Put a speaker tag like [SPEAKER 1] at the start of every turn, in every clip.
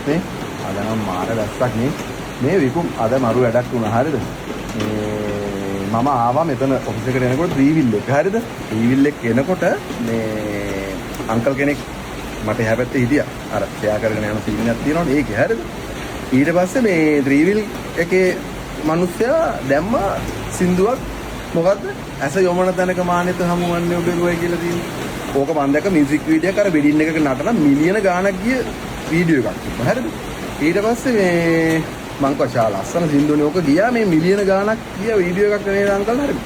[SPEAKER 1] පස්සේ අද නම් මාර දැස්සක් මේ විකුම් අද මරු වැඩක් වුණා හරියද මම ආවා මෙතන ඔෆිස් එකට එනකොට ත්‍රිවිල් එක හරියද ත්‍රිවිල් එක එනකොට මේ අංකල් කෙනෙක් මට එහා පැත්තේ හිටියා අර ෂෙයා කරගෙන යන සීන් එකක් තියෙනවනේ ඒකේ හරියද ඊට පස්සේ මේ ත්‍රිවිල් එකේ මිනිස්සයා දැම්ම සින්දුවක් මොකද්ද ඇස යොමන තැනක මානෙත හමුවන්නේ ඔබෙරුවයි කියලා තියෙනවා ඕක මම දැක්ක මියුසික් වීඩියෝ එක අර වෙඩින් එකක නටන මිලියන ගාණක් ගිය වීඩියෝ එකක් තිබ්බා හරියද ඊට පස්සේ මේ මං කෝ ලස්සන සින්දුවනේ ඕක ගියා මේ මිලියන ගාණක් ගිය වීඩියෝ එකක් නේද අංකල් හරියද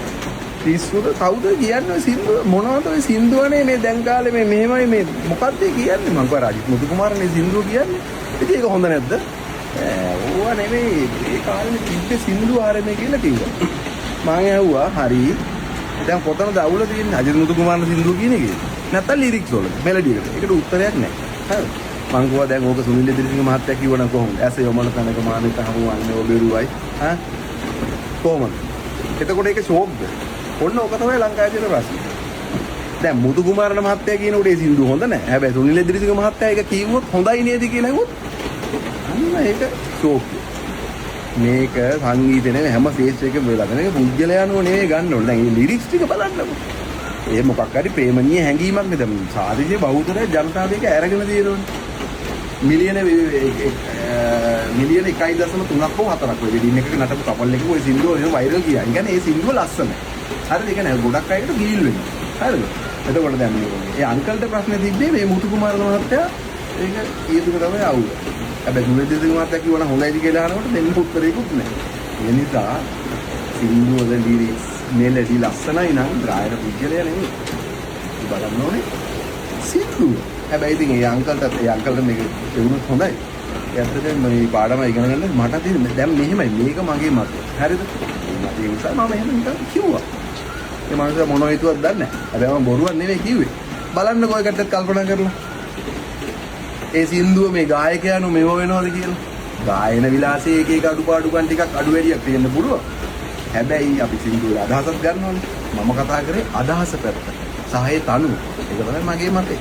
[SPEAKER 1] පිස්සුද කවුද කියන්නේ සින්දුව මොනවද ඔය සින්දුවනේ මේ දැන් කාලේ මේ මෙහෙමයි මේ මොකක්ද කියන්නේ මං කෝ රාජිත් මුතුකුමාරනේ සින්දුව කියන්නේ ඉතින් ඒක හොඳ නැද්ද ඕවා නෙමෙයි ඒ කාලේ තිබ්බේ සින්දුව ආරෙමේ කියලා කිව්වා මං ඇහුවා හරි දැන් කොතනද අවුල තියෙන්නේ අජිත් මුතුකුමාරගේ සින්දුව කියන එකේ නැත්තම් ලිරික්ස් වල මෙලඩි එකට ඒකට උත්තරයක් නැහැ හරි මං කිව්වා දැන් ඕක සුනිල් දෙවිසිංහ මහත්තයා කිව්වනම් කොහොමද ඇස යොමන තැනක මානෙත හමුවන්නේ ඔබෙරුවයි ඈ කොහොමද එතකොට ඒක ෂෝක්ද ඔන්න ඕක තමයි ලංකාවේ තියෙන ප්‍රශ්නේ දැන් මුතුකුමාරන මහත්තයා කියන උඩේ සින්දුව හොඳ නැහැ හැබැයි සුනිල් දෙවිසිංහ මහත්තයා ඒක කිව්වොත් හොඳයි නේද කියලා හෙව්වොත් අන්න ඒක ෂෝක් මේක සංගීතේ නෙමෙයි හැම ෆේස් එකකම වෙලා තියෙන එක පුජ්‍යලයන්ව නෙමෙයි ගන්න ඕනේ. දැන් මේ ලිරික්ස් ටික බලන්නකො. ඒ මොකක් හරි ප්‍රේමණීය හැඟීමක් නේද? සාධිජේ බහුතරය ජනතාව මේක අරගෙන තියෙනවනේ. මිලියන 1.3ක් හෝ 4ක් ඔය වෙඩින් එකක නටපු කපල් එකක ඔය සින්දුව ඔය වයිරල් ගියා. ඒ කියන්නේ ඒ සින්දුව ලස්සනයි. හරිද? ඒක නෑ ගොඩක් අයකට ගීල් වෙනවා. හරිද? එතකොට දැන් මේ අංකල්ට ප්‍රශ්නේ තිබ්බේ මේ මුතුකුමාර මහත්තයා ඒක ඊයේතුක තමයි ආවුව. හැබැයි සුනිල් දෙවිසිංහ මහත්තයා කිව්වනම් හොඳයිද කියලා අහනකොට දෙන්න උත්තරයක්වත් නැහැ. ඒ නිසා සින්දුව වල ලිරික්ස් මෙලඩි ලස්සනයි නම් ගායන පුජ්‍යලය නෙමෙයි. බලන්න ඕනේ සින්දුව. හැබැයි ඉතින් ඒ අංකල්ට මේක එවුනොත් හොඳයි. ඒ අතරේ මේ පාඩම ඉගෙන ගන්න මට තියෙන දැන් මෙහෙමයි මේක මගේ මතය. හරිද? ඒ නිසා මම එහෙම නිකන් කිව්වා. ඒ මනුස්සයා මොනව හිතුවත් දන්නේ නැහැ. හැබැයි මම බොරුවක් නෙමෙයි කිව්වේ. බලන්නකෝ ඒකටත් කල්පනා කරලා. ඒ සින්දුව මේ ගායකයන්ව මෙව වෙනවද කියලා. ගායන විලාසයේ එක අඩුපාඩුකම් ටිකක් අඩු වැඩියක් තියෙන්න පුළුවන්. හැබැයි අපි සින්දුවේ අදහසක් ගන්නවනේ. මම කතා කරේ අදහස පැත්ත. සහ ඒ තනුව. ඒක තමයි මගේ මතය.